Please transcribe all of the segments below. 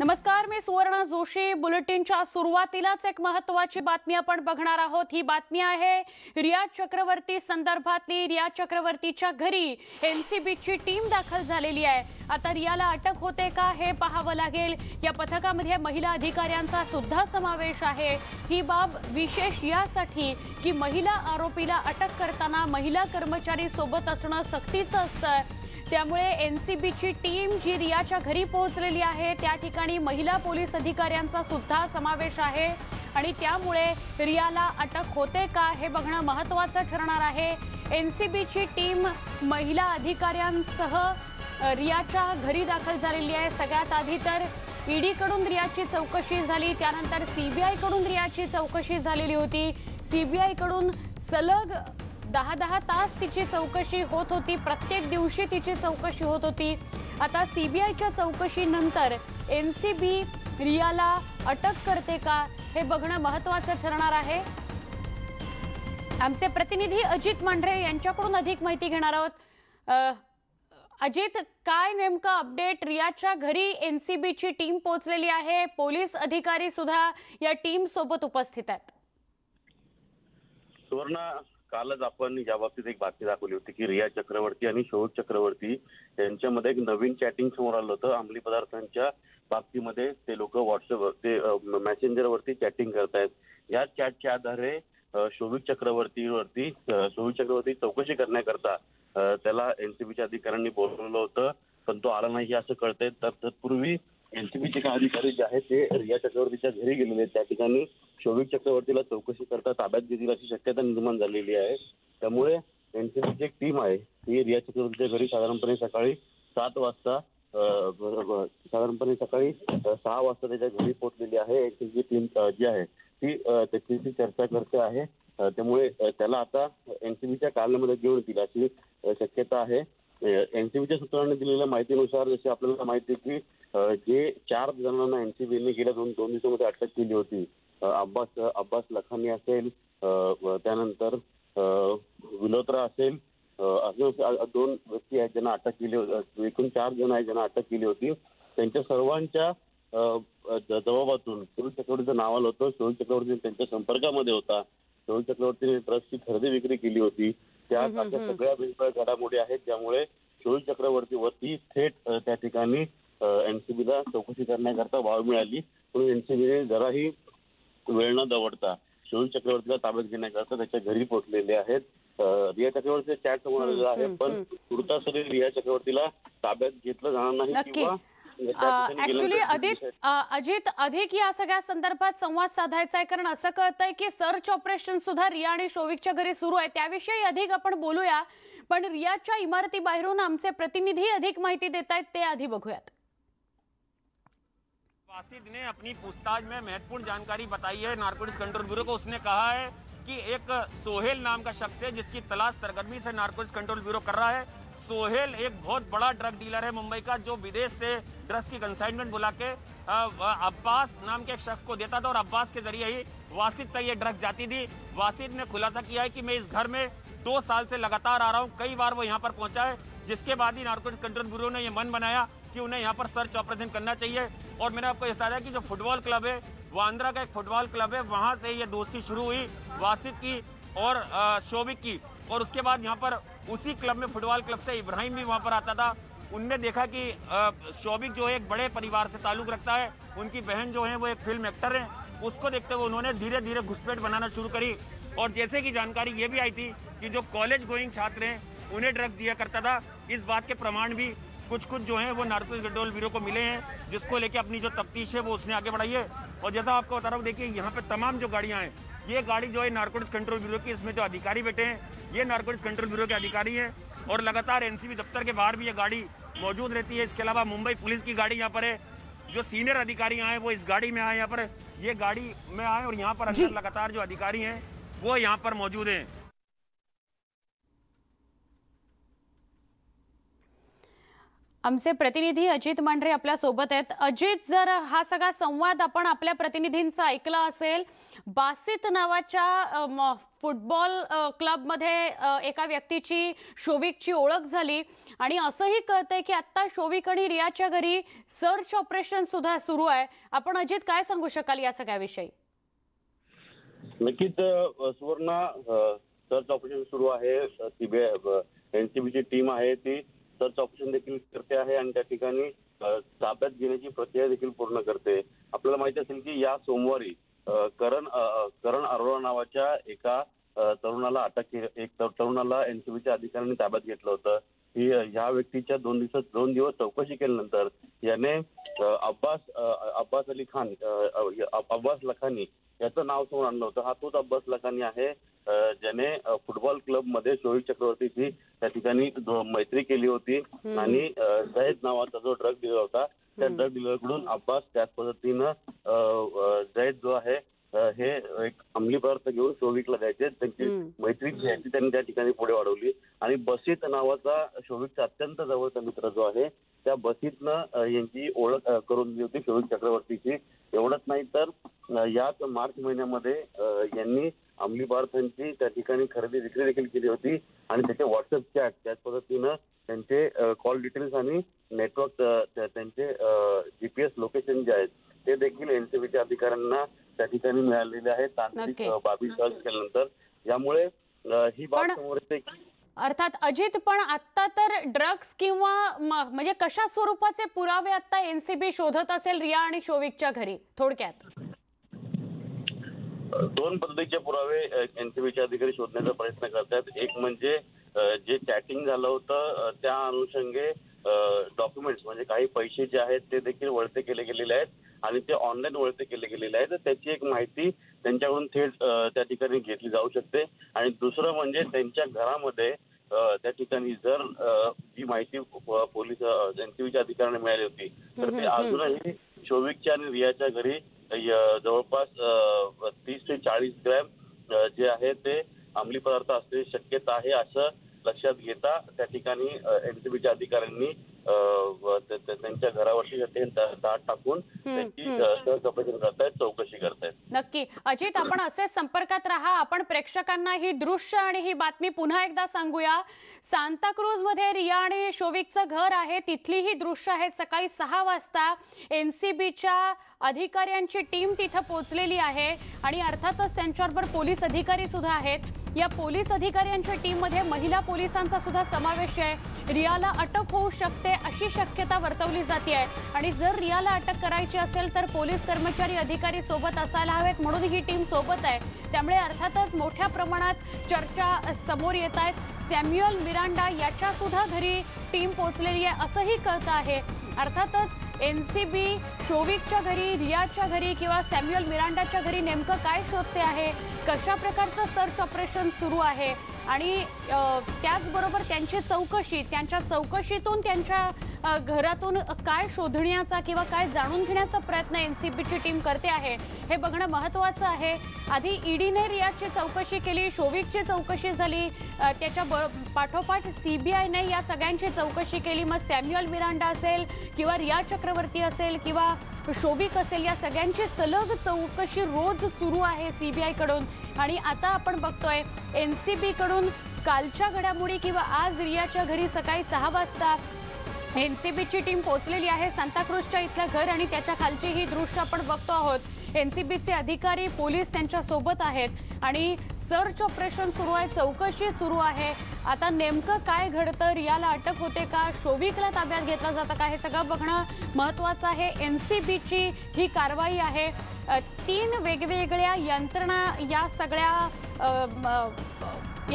नमस्कार, मी सुवर्णा जोशी। बुलेटिनच्या सुरुवातीलाच एक महत्त्वाची बातमी आपण बघणार आहोत। ही बातमी आहे रिया चक्रवर्ती संदर्भातली। रिया चक्रवर्तीच्या घरी एनसीबीची टीम दाखल झालेली आहे। आता रियाला अटक होते का हे पाहावं लागेल। या पथकामध्ये महिला अधिकाऱ्यांचा सुद्धा समावेश आहे। ही बाब विशेष यासाठी की महिला आरोपीला अटक करताना महिला कर्मचारी सोबत असणं सक्तीचं असतं। त्यामुळे एनसीबीची टीम जी रियाच्या घरी पोहोचलेली आहे त्या ठिकाणी महिला पोलीस अधिकाऱ्यांचा सुद्धा समावेश आहे आणि त्यामुळे रियाला अटक होते का हे बघणं महत्त्वाचं ठरणार आहे। एनसीबीची टीम महिला अधिकाऱ्यांसह रियाच्या घरी दाखल झालेली आहे। सगळ्यात आधी तर ईडी कडून रियाची चौकशी झाली, त्यानंतर सीबीआय कडून रियाची चौकशी झालेली होती। सीबीआय कडून सलग 10 तास तिची चौकशी होत होती। प्रत्येक दिवशी तिची चौकशी होत होती। आता सीबीआयच्या चौकशीनंतर एनसीबी रियाला अटक करते का हे बघणं महत्त्वाचं ठरणार आहे। आमचे प्रतिनिधी अजित मांढरे यांच्याकडून अधिक माहिती घेणार आहोत। अजित, काय नेमका अपडेट? रियाच्या घरी एनसीबीची टीम पोहोचलेली आहे, पोलीस अधिकारी सुद्धा या टीम सोबत उपस्थित आहेत। सुवर्णा, कालच आपण या बाबतीत एक बातमी दाखवली होती की रिया चक्रवर्ती आणि शोविक चक्रवर्ती यांच्यामध्ये एक नवीन चॅटिंग समोर आलं होतं। अंमली पदार्थांच्या बाबतीमध्ये ते लोक व्हॉट्सअप मेसेंजरवरती चॅटिंग करतायत। या चॅटच्या आधारे शोविक चक्रवर्ती चौकशी करण्याकरता त्याला एनसीबीच्या अधिकाऱ्यांनी बोलवलं होतं, पण तो आला नाही असं कळतंय। तर तत्पूर्वी एनसीबीचे काही अधिकारी जे आहेत ते रिया चक्रवर्तीच्या घरी गेलेले आहेत। त्या ठिकाणी शोविक चक्रवर्तीला चौकशी करता ताब्यात घेतील अशी शक्यता निर्माण झालेली आहे। त्यामुळे एनसीबीची एक टीम आहे ती रिया चक्रवर्तीच्या घरी साधारणपणे सकाळी 6 वाजता त्याच्या घरी पोहोचलेली आहे। एनसीबीची टीम जी आहे ती त्याची चर्चा करते आहे। त्यामुळे त्याला आता एनसीबीच्या कालमध्ये घेऊन येतील अशी शक्यता आहे। एनसीबीच्या सूत्रांनी दिलेल्या माहितीनुसार जसे आपल्याला माहिती आहे की जे 4 जणांना एनसीबीने गेल्या दोन दिवसामध्ये अटक केली होती, अब्बास लखानी असेल, त्यानंतर विलोत्रा असेल, असे 2 व्यक्ती आहेत ज्यांना अटक केली होती। एकूण 4 जण आहेत ज्यांना अटक केली होती। त्यांच्या सर्वांच्या जबाबातून शोविक चक्रवर्तीचं नाव आलं होतं। शोविक चक्रवर्ती त्यांच्या संपर्कामध्ये होता। शोविक चक्रवर्तीने ड्रग्सची खरेदी विक्री केली होती। त्या सगळ्या वेगवेगळ्या घडामोडी आहेत ज्यामुळे शोविक चक्रवर्तीवरती थेट त्या ठिकाणी एनसीबीला चौकशी करण्याकरता वाव मिळाली। म्हणून एनसीबीने जराही वेळ न दवडता शोविक चक्रवर्तीला ताब्यात घेण्याकरता त्याच्या घरी पोहोचलेले आहेत। रिया चक्रवर्तीचे चॅट समोर आलेलं आहे, पण तुर्तास रिया चक्रवर्तीला ताब्यात घेतलं जाणार नाही किंवा ऍक्च्युली अजित अधिक या सगळ्या संदर्भात संवाद साधायचा आहे, कारण असं कळतंय की सर्च ऑपरेशन सुद्धा रिया आणि शोविकच्या घरी सुरू आहे। त्याविषयी अधिक आपण बोलूया, पण रियाच्या इमारती बाहेरून आमचे प्रतिनिधी अधिक माहिती देत आहेत, ते आधी बघूयात। वासिद ने अपनी पूछताछ में महत्वपूर्ण जानकारी बताई है नारकोटिक्स कंट्रोल ब्यूरो को। उसने कहा है कि एक सोहेल नाम का शख्स है जिसकी तलाश सरगर्मी से नारकोटिक्स कंट्रोल ब्यूरो कर रहा है। सोहेल एक बहुत बड़ा ड्रग डीलर है मुंबई का, जो विदेश से ड्रग्स की कंसाइनमेंट बुला के अब्बास नाम के एक शख्स को देता था और अब्बास के जरिए ही वासिद तक ये ड्रग्स जाती थी। वासिद ने खुलासा किया है कि मैं इस घर में 2 साल से लगातार आ रहा हूँ, कई बार वो यहाँ पर पहुंचा है, जिसके बाद ही नारकोटिक्स कंट्रोल ब्यूरो ने ये मन बनाया कि उन्हें यहाँ पर सर्च ऑपरेशन करना चाहिए। और मैंने आपको बताया कि जो फुटबॉल क्लब है वांद्रा का एक फुटबॉल क्लब है, वहाँ से ये दोस्ती शुरू हुई वासिद की और शोविक की। और उसके बाद यहाँ पर उसी क्लब में फुटबॉल क्लब से इब्राहिम भी वहाँ पर आता था। उनने देखा कि शोविक जो है एक बड़े परिवार से ताल्लुक रखता है, उनकी बहन जो है वो एक फिल्म एक्टर है। उसको देखते हुए उन्होंने धीरे धीरे घुसपैठ बनाना शुरू करी। और जैसे कि जानकारी ये भी आई थी कि जो कॉलेज गोइंग छात्र हैं उन्हें ड्रग्स दिया करता था। इस बात के प्रमाण भी कुछ जो हैं वो नारकोटिक्स कंट्रोल ब्यूरो को मिले हैं, जिसको लेके अपनी जो तफ्तीश है वो उसने आगे बढ़ाई है। और जैसा आपको बता रहा हूँ, देखिए यहाँ पे तमाम जो गाड़ियाँ हैं, ये गाड़ी जो है नारकोटिक्स कंट्रोल ब्यूरो की, इसमें जो अधिकारी बैठे हैं ये नारकोटिक्स कंट्रोल ब्यूरो के अधिकारी हैं। और लगातार एनसीबी दफ्तर के बाहर भी ये गाड़ी मौजूद रहती है। इसके अलावा मुंबई पुलिस की गाड़ी यहाँ पर है, जो सीनियर अधिकारी आए वो इस गाड़ी में आए, यहाँ पर ये गाड़ी में आए और यहाँ पर अंदर लगातार जो अधिकारी हैं वो यहाँ पर मौजूद हैं। आमचे प्रतिनिधी अजित मांढरे आपल्या सोबत आहेत। अजित, जर हा सगळा संवाद आपण आपल्या प्रतिनिधींचा ऐकला असेल, बासित नावाच्या फुटबॉल क्लबमध्ये एका व्यक्तीची शोविकची ओळख झाली आणि असंही कळतंय की आता शोविक आणि रियाच्या घरी सर्च ऑपरेशन सुद्धा सुरू आहे। आपण अजित काय सांगू शकाल या सगळ्याविषयी? नक्कीच सुवर्णा, सर्च ऑपरेशन सुरू आहे। सीबीआय एनसीबीची टीम आहे ती सर्च ऑपरेशन देखील करते आहे आणि त्या ठिकाणी ताब्यात घेण्याची प्रक्रिया देखील पूर्ण करते। आपल्याला माहिती असेल की या सोमवारी करण अरोरा नावाच्या एका तरुणाला अटक केली, एक तरुणाला एनसीबीच्या अधिकाऱ्यांनी ताब्यात घेतलं होतं। ही ह्या व्यक्तीच्या 2 दिवस चौकशी केल्यानंतर याने अब्बास अली खान, अब्बास लखानी याचं नाव समोर आणलं होतं। हा तोच अब्बास लखानी आहे ज्याने फुटबॉल क्लब मध्ये शोविक चक्रवर्तीची त्या ठिकाणी मैत्री केली होती आणि जैद नावाचा जो ड्रग डीलर होता त्या ड्रग डीलरकडून अब्बास त्याच पद्धतीनं जैद जो आहे हे एक अंमली पदार्थ घेऊन शोविकला द्यायचे। त्यांची मैत्री जी आहे ती त्यांनी त्या ठिकाणी पुढे वाढवली आणि बसीत नावाचा शोविकचा अत्यंत जवळचा मित्र जो आहे त्या बसीतनं यांची ओळख करून दिली होती शोविक चक्रवर्तीची। एवढंच नाही तर याच मार्च महिन्यामध्ये यांनी अंमली पदार्थांची त्या ठिकाणी खरेदी विक्री देखील केली होती आणि त्याचे व्हॉट्सअप चॅट त्याच पद्धतीनं त्यांचे कॉल डिटेल्स आणि नेटवर्क त्यांचे जीपीएस लोकेशन जे आहेत ते देखील एनसीबीच्या अधिकाऱ्यांना त्या ठिकाणी मिळालेले आहेत तांत्रिक बाबी सर्च केल्यानंतर। यामुळे ही बाब समोर येते की अर्थात अजित, पण आता तर ड्रग्स किंवा म्हणजे कशा स्वरूपाचे पुरावे आता एनसीबी शोधत असेल रिया आणि शोविकच्या घरी? थोडक्यात 2 पद्धतीचे पुरावे एनसीबीचे अधिकारी शोधण्याचा प्रयत्न करतात। एक म्हणजे जे चॅटिंग झालं होतं त्या अनुषंगे डॉक्युमेंट्स म्हणजे काही पैसे जे आहेत ते देखील वळते केले गेलेले आहेत आणि ते ऑनलाईन वळते केले गेलेले आहेत। त्याची एक माहिती त्यांच्याकडून थेट त्या ठिकाणी घेतली जाऊ शकते। आणि दुसरं म्हणजे त्यांच्या घरामध्ये त्या ठिकाणी जर जी माहिती पोलीस एनसीबीच्या अधिकाऱ्यांना मिळाली होती तर ते अजूनही शोविकच्या आणि रियाच्या घरी जवळपास 30 ते 40 ग्रॅम जे आहे ते अंमली पदार्थ असण्याची शक्यता आहे असं लक्षात घेता त्या ठिकाणी एनसीबीच्या अधिकाऱ्यांनी त्यांच्या घरावरती दाट टाकून त्यांची सर्च ऑपरेशन करतायत, चौकशी करतायत। नक्की अजित, आपण असेच संपर्कात राहा। आपण प्रेक्षकांना ही दृश्य आणि ही बातमी पुन्हा एकदा सांगूया। सांताक्रूज मध्ये रिया आणि शोविकचं घर आहे, तिथली ही दृश्य आहेत। सकाळी 6 वाजता एनसीबीच्या अधिकाऱ्यांची टीम तिथे पोहोचलेली आहे आणि अर्थातच त्यांच्याबरोबर पोलीस अधिकारी सुद्धा आहेत। या पोलीस अधिकाऱ्यांच्या टीम मध्ये महिला पोलिसांचा सुद्धा समावेश आहे। रियाला अटक होऊ शकते अशी शक्यता वर्तवली जाते आहे आणि जर रियाला अटक करायची असेल तर पोलीस कर्मचारी अधिकारी सोबत असायला हवेत, म्हणून ही टीम सोबत आहे। त्यामुळे अर्थातच मोठ्या प्रमाणात चर्चा समोर येत आहेत। सॅम्युअल मिरांडा याच्या सुद्धा घरी टीम पोहोचलेली आहे असंही कळतं आहे। अर्थातच एनसीबी शोविकच्या घरी, रियाच्या घरी किंवा सॅम्युअल मिरांडाच्या घरी नेमकं काय शोधते आहे, कशा प्रकारचं सर्च ऑपरेशन सुरू आहे आणि त्याचबरोबर त्यांची चौकशी, त्यांच्या चौकशीतून त्यांच्या घरातून काय शोधण्याचा किंवा काय जाणून घेण्याचा प्रयत्न एनसीबीची टीम करते आहे हे बघणं महत्त्वाचं आहे। आधी ईडीने रियाची चौकशी केली, शोविकची चौकशी झाली, त्याच्या पाठोपाठ सीबीआयने या सगळ्यांची चौकशी केली। मग सॅम्युअल मिरांडा असेल किंवा रिया चक्रवर्ती असेल किंवा शोविक असेल, या सगळ्यांची सलग चौकशी रोज सुरू आहे सीबीआय कडून। आणि आता आपण बघतोय एनसीबी कडून कालच्या घडामोडी किंवा आज रियाच्या घरी सकाळी 6 वाजता एनसीबीची टीम पोहोचलेली आहे। सांताक्रूजच्या इथलं घर आणि त्याच्या खालची ही दृश्य आपण बघतो आहोत। एनसीबीचे अधिकारी, पोलीस त्यांच्या सोबत आहेत आणि सर्च ऑपरेशन सुरू आहे, चौकशी सुरू आहे। आता नेमकं काय घडतं, रियाला अटक होते का, शोविकला ताब्यात घेतलं जातं का, हे सगळं बघणं महत्त्वाचं आहे। एनसीबीची ही कारवाई आहे। 3 वेगवेगळ्या यंत्रणा या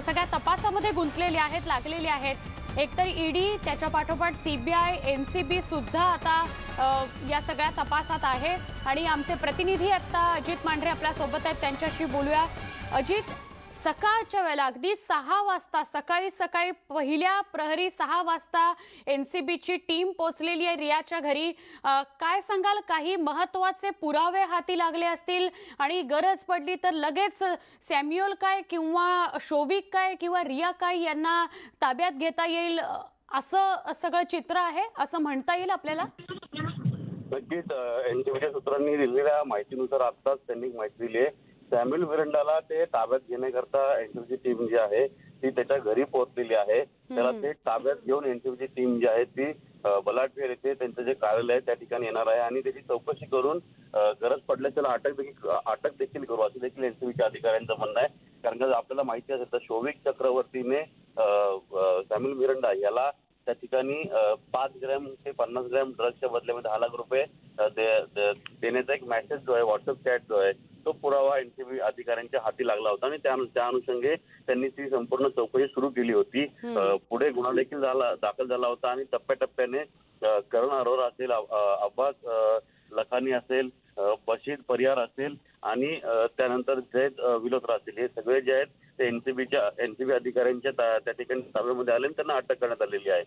सगळ्या तपासामध्ये गुंतलेल्या आहेत, लागलेल्या आहेत। एकतर ईडी, त्याच्या पाठोपाठ सीबीआय, एनसीबी सुद्धा आता या सगळ्या तपासात आहे आणि आमचे प्रतिनिधी आता अजित मांढरे आपल्या सोबत आहेत, त्यांच्याशी बोलूया। अजित, सकाळच्या वेळेला अगदी 6 वाजता सकाळी पहिल्या प्रहरी 6 वाजता एनसीबीची टीम पोहोचलेली आहे रियाच्या घरी। काय सांगाल, काही महत्त्वाचे पुरावे हाती लागले असतील आणि गरज पडली तर लगेच सॅम्युअल काय किंवा शोविक काय किंवा रिया काय यांना ताब्यात घेता येईल असं सगळं चित्र आहे असं म्हणता येईल आपल्याला? नक्कीच एनसीबीच्या सूत्रांनी दिलेल्या माहितीनुसार आत्ताच त्यांनी माहिती दिली आहे. सॅम्युअल मिरांडाला ते ताब्यात घेण्याकरता एनसीबीची टीम जी आहे ती त्याच्या घरी पोहोचलेली आहे. त्याला ते ताब्यात घेऊन एनसीबीची टीम जी आहे ती बलाढ्य येथे त्यांचं जे कार्यालय आहे त्या ठिकाणी येणार आहे आणि त्याची चौकशी करून गरज पडल्यास त्याला अटक देखील करू असं देखील एनसीबीच्या अधिकाऱ्यांचं म्हणणं आहे. कारण का आपल्याला माहिती असेल तर शोविक चक्रवर्तीने सॅम्युअल मिरांडा याला त्या ठिकाणी 5 ग्रॅम ते 50 ग्रॅम ड्रग्सच्या बदल्यामध्ये 10 लाख रुपये देण्याचा एक मेसेज जो आहे, व्हॉट्सअप चॅट जो आहे, तो पुरावा एनसीबी अधिकाऱ्यांच्या हाती लागला होता आणि त्या अनुषंगे त्यांनी ती संपूर्ण चौकशी सुरू केली होती. पुढे गुन्हा देखील दाखल झाला होता आणि टप्प्याटप्प्याने करण अरोरा असेल, अब्बास लखानी असेल, बशीर परिहार असेल आणि त्यानंतर जैद विलोत्रा असेल, हे सगळे जे आहेत ते एनसीबी अधिकाऱ्यांच्या त्या ठिकाणी ताब्यामध्ये आले आणि त्यांना अटक करण्यात आलेली आहे.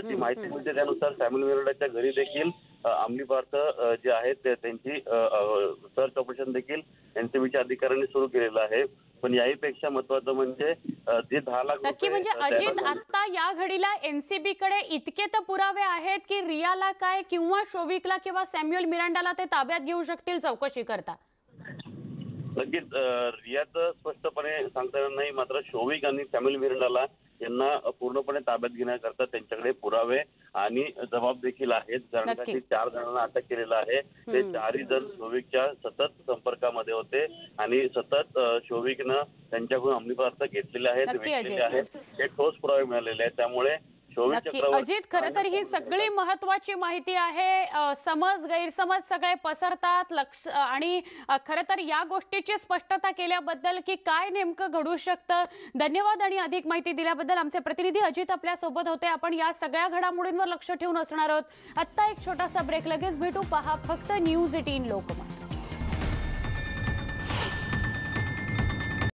ती माहिती मिळते त्यानुसार सॅम्युअल मिरांडाच्या घरी देखील अंमली पदार्थ जे आहेत त्यांची सर्च ऑपरेशन देखील एनसीबीच्या अधिकाऱ्यांनी सुरू केलेलं आहे. पण याहीपेक्षा महत्वाचं म्हणजे जे 10 लाख नक्की म्हणजे अजित आता या घडीला एनसीबी कडे इतके तर पुरावे आहेत की रियाला काय किंवा शोविकला किंवा सॅम्युअल मिरांडाला ते ताब्यात घेऊ शकतील चौकशी करता? नक्कीच रियाचं स्पष्टपणे सांगता येणार नाही, मात्र शोविक आणि सॅम्युअल मिरांडाला यांना पूर्णपणे ताब्यात घेण्याकरता त्यांच्याकडे पुरावे आणि जबाब देखील आहेत. कारण का 4 जणांना अटक केलेलं आहे. ते 4ही जण शोविकच्या सतत संपर्कामध्ये होते आणि सतत शोविकनं त्यांच्याकडून अंमली पदार्थ घेतलेले आहेत, विकलेले आहेत, हे ठोस पुरावे मिळालेले आहेत. त्यामुळे नक्की अजित, खरं तर ही सगळी महत्वाची माहिती आहे. समज गैरसमज सगळे पसरतात आणि खरं तर या गोष्टीची स्पष्टता केल्याबद्दल की काय नेमकं घडू शकतं. धन्यवाद आणि अधिक माहिती दिल्याबद्दल. आमचे प्रतिनिधी अजित आपल्या सोबत होते. आपण या सगळ्या घडामोडींवर लक्ष ठेवून असणार आहोत. आत्ता एक छोटासा ब्रेक, लगेच भेटू. पहा फक्त न्यूज 18 लोकमत.